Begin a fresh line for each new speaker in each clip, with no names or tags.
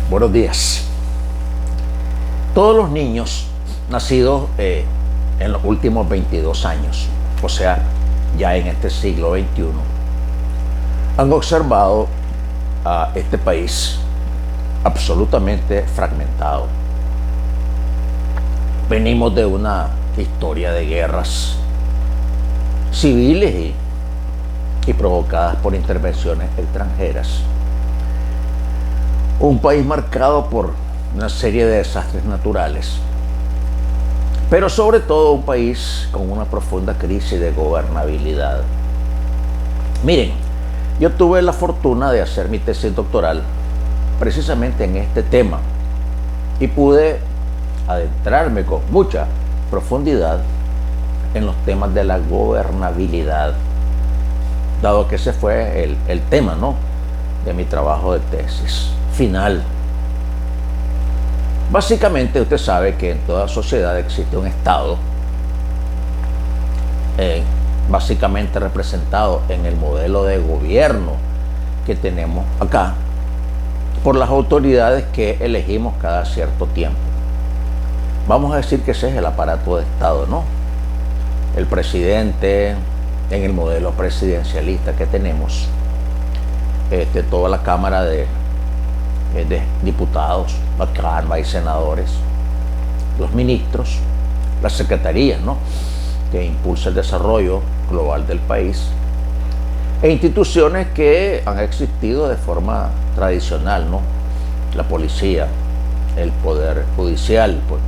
Buenos días. Todos los niños nacidos en los últimos 22 años, o sea, ya en este siglo XXI, han observado a este país absolutamente fragmentado. Venimos de una historia de guerras civiles y provocadas por intervenciones extranjeras. Un país marcado por una serie de desastres naturales, pero sobre todo un país con una profunda crisis de gobernabilidad. Miren, yo tuve la fortuna de hacer mi tesis doctoral precisamente en este tema y pude adentrarme con mucha profundidad en los temas de la gobernabilidad, dado que ese fue el tema, ¿no?, de mi trabajo de tesis final. Básicamente usted sabe que en toda sociedad existe un Estado, básicamente representado en el modelo de gobierno que tenemos acá, por las autoridades que elegimos cada cierto tiempo. Vamos a decir que ese es el aparato de Estado, ¿no? El presidente, en el modelo presidencialista que tenemos, toda la Cámara de diputados, acá hay senadores, los ministros, las secretarías, ¿no?, que impulsa el desarrollo global del país, e instituciones que han existido de forma tradicional, ¿no?, la policía, el poder judicial, pues,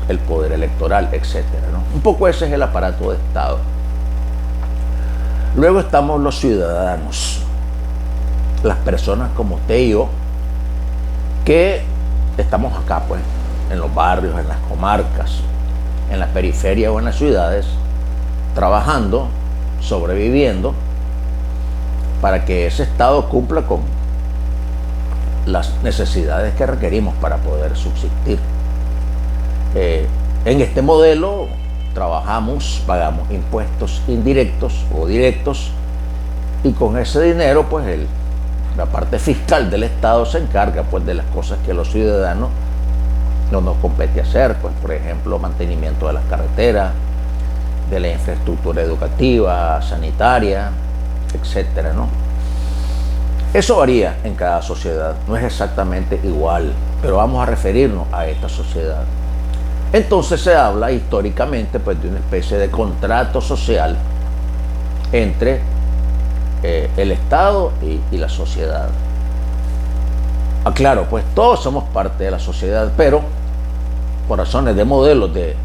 el poder electoral, etcétera, ¿no? Un poco ese es el aparato de Estado. Luego estamos los ciudadanos, las personas como usted y yo, que estamos acá, pues, en los barrios, en las comarcas, en las periferias o en las ciudades, trabajando, sobreviviendo, para que ese Estado cumpla con las necesidades que requerimos para poder subsistir. En este modelo trabajamos, pagamos impuestos indirectos o directos, y con ese dinero, pues, la parte fiscal del Estado se encarga, pues, de las cosas que los ciudadanos no nos compete hacer, pues, por ejemplo, mantenimiento de las carreteras, de la infraestructura educativa, sanitaria, etcétera, ¿no? Eso varía en cada sociedad, no es exactamente igual, pero vamos a referirnos a esta sociedad. Entonces se habla históricamente, pues, de una especie de contrato social entre el Estado y la sociedad. Claro, pues todos somos parte de la sociedad, pero por razones de modelos de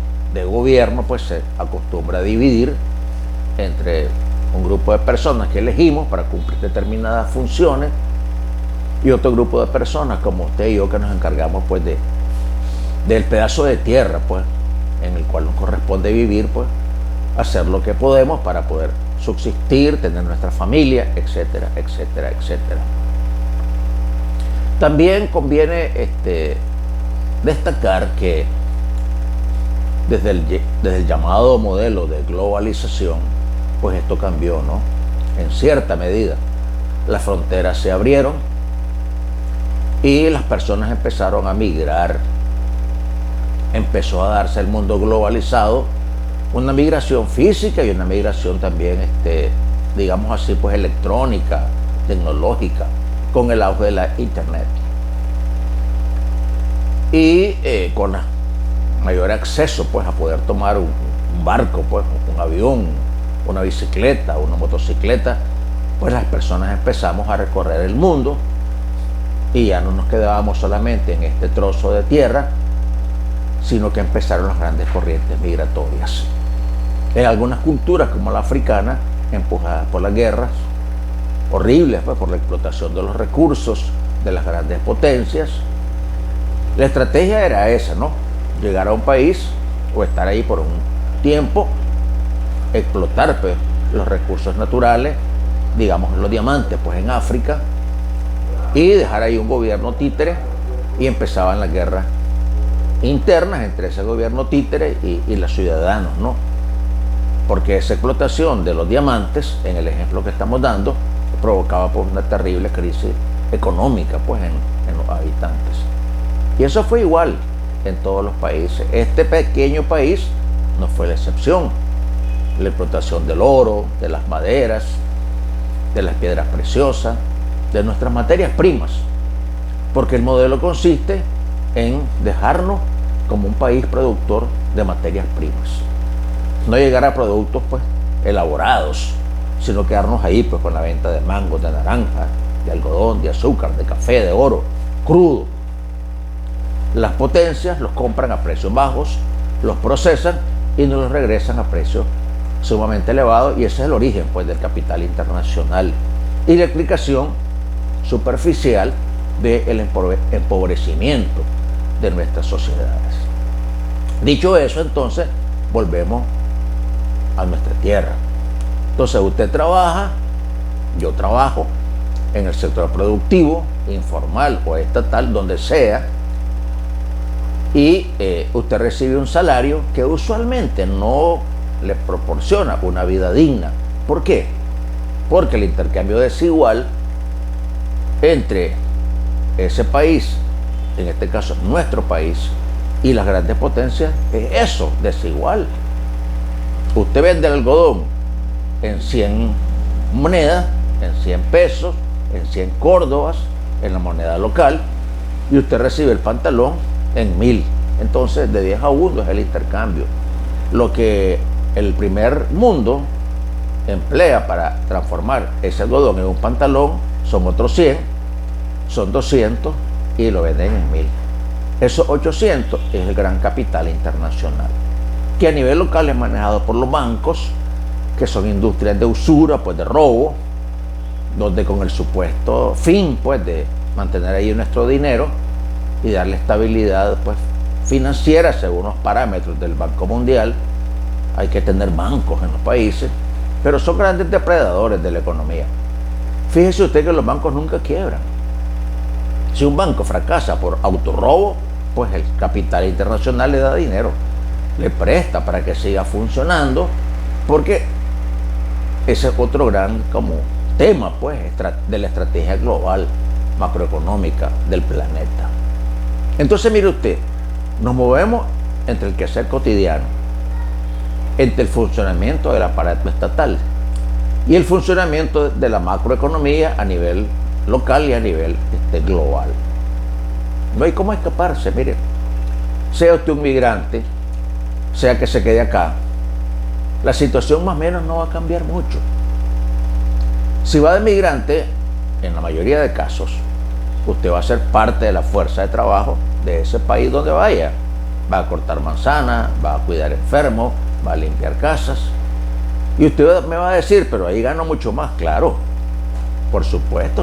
gobierno, pues se acostumbra a dividir entre un grupo de personas que elegimos para cumplir determinadas funciones y otro grupo de personas como usted y yo, que nos encargamos, pues, del pedazo de tierra, pues, en el cual nos corresponde vivir, pues, hacer lo que podemos para poder subsistir, tener nuestra familia, etcétera, etcétera, etcétera. También conviene destacar que desde el llamado modelo de globalización, pues esto cambió, ¿no? En cierta medida, las fronteras se abrieron y las personas empezaron a migrar. Empezó a darse el mundo globalizado, una migración física y una migración también, digamos así, pues, electrónica, tecnológica, con el auge de la Internet. Y con mayor acceso, pues, a poder tomar un barco, pues, un avión, una bicicleta, una motocicleta, pues las personas empezamos a recorrer el mundo y ya no nos quedábamos solamente en este trozo de tierra, sino que empezaron las grandes corrientes migratorias. En algunas culturas, como la africana, empujadas por las guerras horribles, pues, por la explotación de los recursos de las grandes potencias, la estrategia era esa, ¿no? Llegar a un país o estar ahí por un tiempo, explotar, pues, los recursos naturales, digamos los diamantes, pues, en África, y dejar ahí un gobierno títere, y empezaban las guerras internas entre ese gobierno títere y los ciudadanos, ¿no? Porque esa explotación de los diamantes, en el ejemplo que estamos dando, provocaba, pues, una terrible crisis económica, pues, en los habitantes Y eso fue igual en todos los países. Este pequeño país no fue la excepción. La explotación del oro, de las maderas, de las piedras preciosas, de nuestras materias primas. Porque el modelo consiste en dejarnos como un país productor de materias primas. No llegar a productos pues elaborados, sino quedarnos ahí pues con la venta de mangos, de naranja, de algodón, de azúcar, de café, de oro, crudo. Las potencias los compran a precios bajos, los procesan y nos los regresan a precios sumamente elevados, y ese es el origen pues del capital internacional y la explicación superficial del empobrecimiento de nuestras sociedades. Dicho eso, entonces volvemos a nuestra tierra. Entonces usted trabaja, yo trabajo en el sector productivo, informal o estatal, donde sea, y usted recibe un salario que usualmente no le proporciona una vida digna. ¿Por qué? Porque el intercambio desigual entre ese país, en este caso nuestro país, y las grandes potencias, es eso, desigual. Usted vende el algodón en 100 monedas, en 100 pesos, en 100 córdobas, en la moneda local, y usted recibe el pantalón en 1000. Entonces, de 10 a 1 es el intercambio. Lo que el primer mundo emplea para transformar ese algodón en un pantalón son otros 100, son 200 y lo venden en 1000. Esos 800 es el gran capital internacional, que a nivel local es manejado por los bancos, que son industrias de usura, pues de robo, donde con el supuesto fin pues de mantener ahí nuestro dinero y darle estabilidad pues financiera según los parámetros del Banco Mundial. Hay que tener bancos en los países, pero son grandes depredadores de la economía. Fíjese usted que los bancos nunca quiebran. Si un banco fracasa por autorrobo, pues el capital internacional le da dinero, le presta para que siga funcionando, porque ese es otro gran como tema pues de la estrategia global macroeconómica del planeta. Entonces mire usted, nos movemos entre el quehacer cotidiano, entre el funcionamiento del aparato estatal y el funcionamiento de la macroeconomía a nivel local y a nivel global. No hay cómo escaparse. Mire, sea usted un migrante, sea que se quede acá, la situación más o menos no va a cambiar mucho. Si va de migrante, en la mayoría de casos, usted va a ser parte de la fuerza de trabajo de ese país donde vaya. Va a cortar manzanas, va a cuidar enfermos, va a limpiar casas. Y usted me va a decir, pero ahí gano mucho más. Claro, por supuesto,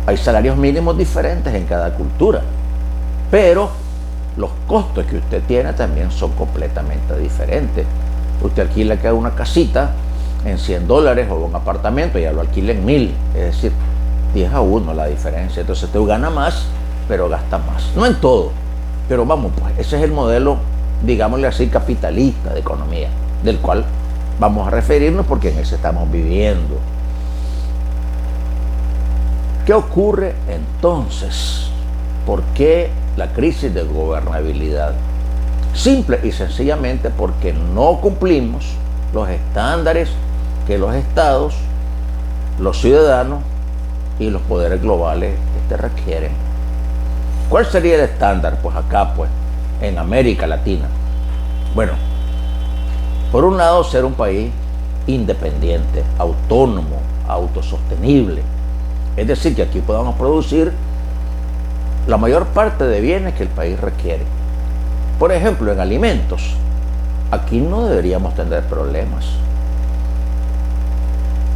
hay salarios mínimos diferentes en cada cultura, pero los costos que usted tiene también son completamente diferentes. Usted alquila acá una casita en $100 o un apartamento, ya lo alquila en 1000, es decir, 10 a 1 la diferencia. Entonces usted gana más, pero gasta más. No en todo, pero vamos, pues ese es el modelo, digámosle así, capitalista de economía, del cual vamos a referirnos porque en ese estamos viviendo. ¿Qué ocurre entonces? ¿Por qué la crisis de gobernabilidad? Simple y sencillamente porque no cumplimos los estándares que los estados, los ciudadanos y los poderes globales requieren. ¿Cuál sería el estándar? Pues acá, pues, en América Latina. Bueno, por un lado, ser un país independiente, autónomo, autosostenible. Es decir, que aquí podamos producir la mayor parte de bienes que el país requiere. Por ejemplo, en alimentos, aquí no deberíamos tener problemas.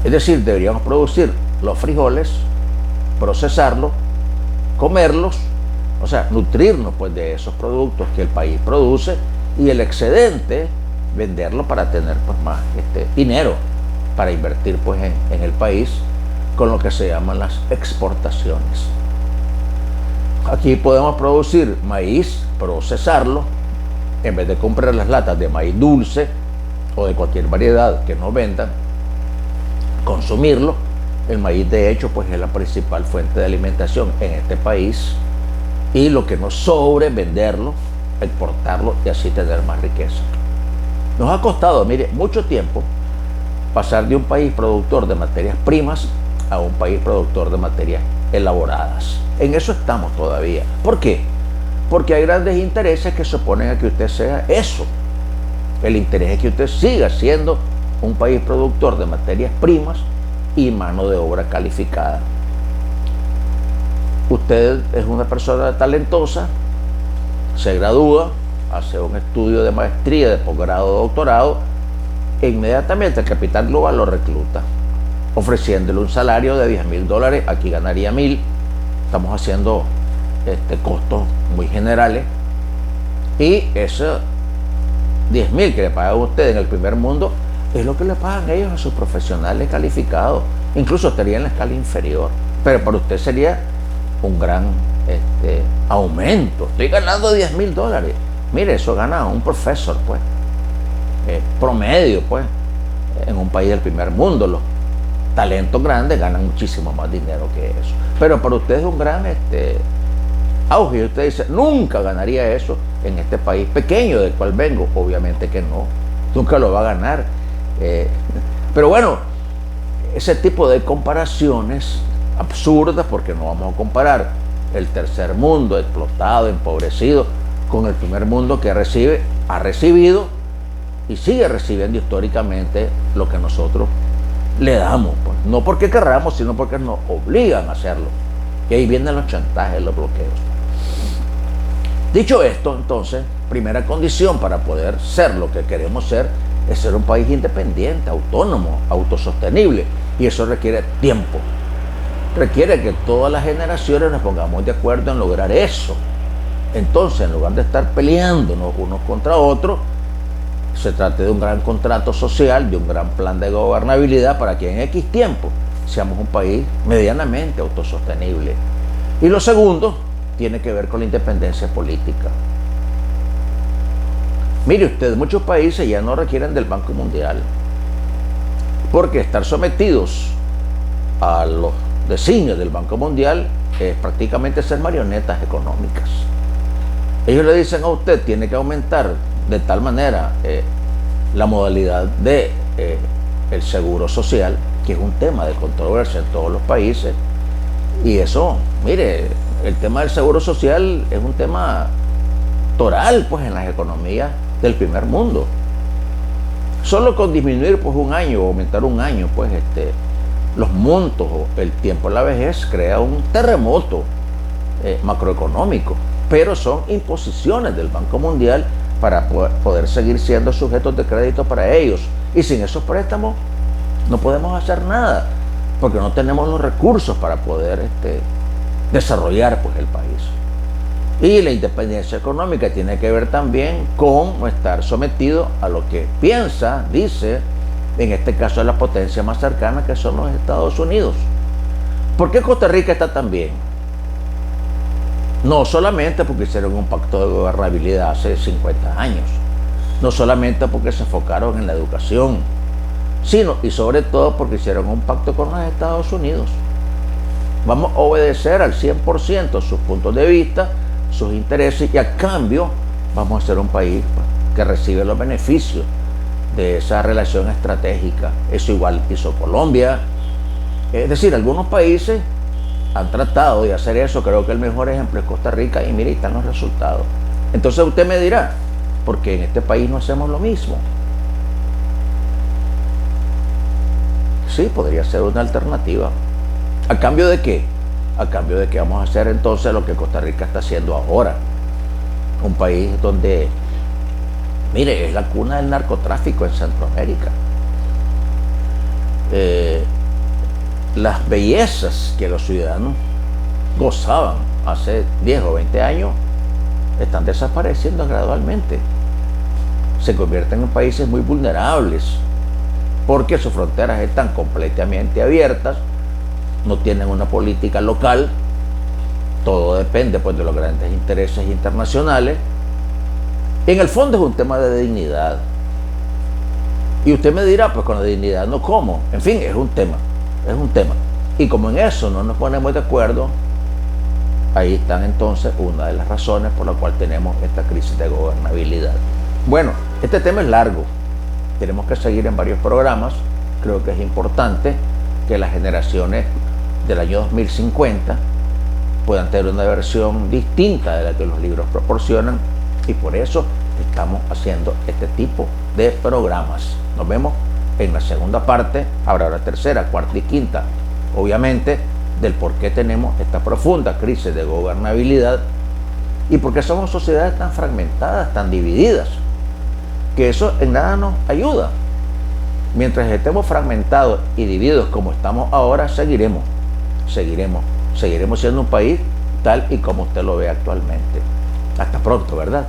Es decir, deberíamos producir los frijoles, procesarlos, comerlos, o sea, nutrirnos pues de esos productos que el país produce, y el excedente venderlo para tener pues más dinero para invertir pues en el país con lo que se llaman las exportaciones. Aquí podemos producir maíz, procesarlo, en vez de comprar las latas de maíz dulce o de cualquier variedad que nos vendan, consumirlo. El maíz, de hecho, pues es la principal fuente de alimentación en este país, y lo que nos sobre venderlo, exportarlo y así tener más riqueza. Nos ha costado, mire, mucho tiempo pasar de un país productor de materias primas a un país productor de materias elaboradas. En eso estamos todavía. ¿Por qué? Porque hay grandes intereses que se oponen a que usted sea eso. El interés es que usted siga siendo un país productor de materias primas y mano de obra calificada. Usted es una persona talentosa, se gradúa, hace un estudio de maestría, de posgrado, de doctorado, e inmediatamente el capital global lo recluta, ofreciéndole un salario de $10,000, aquí ganaría 1,000. Estamos haciendo costos muy generales, y esos 10,000 que le pagan a usted en el primer mundo es lo que le pagan ellos a sus profesionales calificados, incluso estaría en la escala inferior, pero para usted sería un gran aumento. Estoy ganando $10,000. Mire, eso gana un profesor, pues, promedio, pues, en un país del primer mundo. Los talentos grandes ganan muchísimo más dinero que eso. Pero para usted es un gran auge. Y usted dice, nunca ganaría eso en este país pequeño del cual vengo. Obviamente que no, nunca lo va a ganar. Pero bueno, ese tipo de comparaciones absurdas, porque no vamos a comparar el tercer mundo explotado, empobrecido, con el primer mundo que ha recibido y sigue recibiendo históricamente lo que nosotros le damos, pues. No porque querramos, sino porque nos obligan a hacerlo. Y ahí vienen los chantajes, los bloqueos. Dicho esto, entonces, primera condición para poder ser lo que queremos ser es ser un país independiente, autónomo, autosostenible. Y eso requiere tiempo. Requiere que todas las generaciones nos pongamos de acuerdo en lograr eso. Entonces, en lugar de estar peleándonos unos contra otros, se trata de un gran contrato social, de un gran plan de gobernabilidad para que en X tiempo seamos un país medianamente autosostenible. Y lo segundo tiene que ver con la independencia política. Mire usted, muchos países ya no requieren del Banco Mundial, porque estar sometidos a los designios del Banco Mundial es prácticamente ser marionetas económicas. Ellos le dicen a usted, tiene que aumentar de tal manera la modalidad de el seguro social, que es un tema de controversia en todos los países. Y eso, mire, el tema del seguro social es un tema toral, pues, en las economías del primer mundo. Solo con disminuir, pues, un año o aumentar un año, pues, los montos o el tiempo en la vejez crea un terremoto macroeconómico. Pero son imposiciones del Banco Mundial para poder seguir siendo sujetos de crédito para ellos. Y sin esos préstamos no podemos hacer nada, porque no tenemos los recursos para poder desarrollar, pues, el país. Y la independencia económica tiene que ver también con no estar sometido a lo que piensa, dice, en este caso la potencia más cercana, que son los Estados Unidos. ¿Por qué Costa Rica está tan bien? No solamente porque hicieron un pacto de gobernabilidad hace 50 años, no solamente porque se enfocaron en la educación, sino y sobre todo porque hicieron un pacto con los Estados Unidos. Vamos a obedecer al 100% sus puntos de vista, sus intereses, y a cambio vamos a ser un país que recibe los beneficios de esa relación estratégica. Eso igual hizo Colombia. Es decir, algunos países han tratado de hacer eso. Creo que el mejor ejemplo es Costa Rica, y mire, están los resultados. Entonces usted me dirá, ¿por qué en este país no hacemos lo mismo? Sí, podría ser una alternativa. ¿A cambio de qué? A cambio de que vamos a hacer entonces lo que Costa Rica está haciendo ahora. Un país donde, mire, es la cuna del narcotráfico en Centroamérica. Las bellezas que los ciudadanos gozaban hace 10 o 20 años están desapareciendo gradualmente. Se convierten en países muy vulnerables porque sus fronteras están completamente abiertas, no tienen una política local, todo depende, pues, de los grandes intereses internacionales. En el fondo es un tema de dignidad. Y usted me dirá, pues con la dignidad no como. En fin, es un tema. Y como en eso no nos ponemos de acuerdo, Ahí están entonces una de las razones por la cual tenemos esta crisis de gobernabilidad. Bueno, este tema es largo, tenemos que seguir en varios programas. Creo que es importante que las generaciones del año 2050 puedan tener una versión distinta de la que los libros proporcionan, y por eso estamos haciendo este tipo de programas. Nos vemos en la segunda parte, habrá la tercera, cuarta y quinta, obviamente, del por qué tenemos esta profunda crisis de gobernabilidad y por qué somos sociedades tan fragmentadas, tan divididas, que eso en nada nos ayuda. Mientras estemos fragmentados y divididos como estamos ahora, seguiremos siendo un país tal y como usted lo ve actualmente. Hasta pronto, ¿verdad?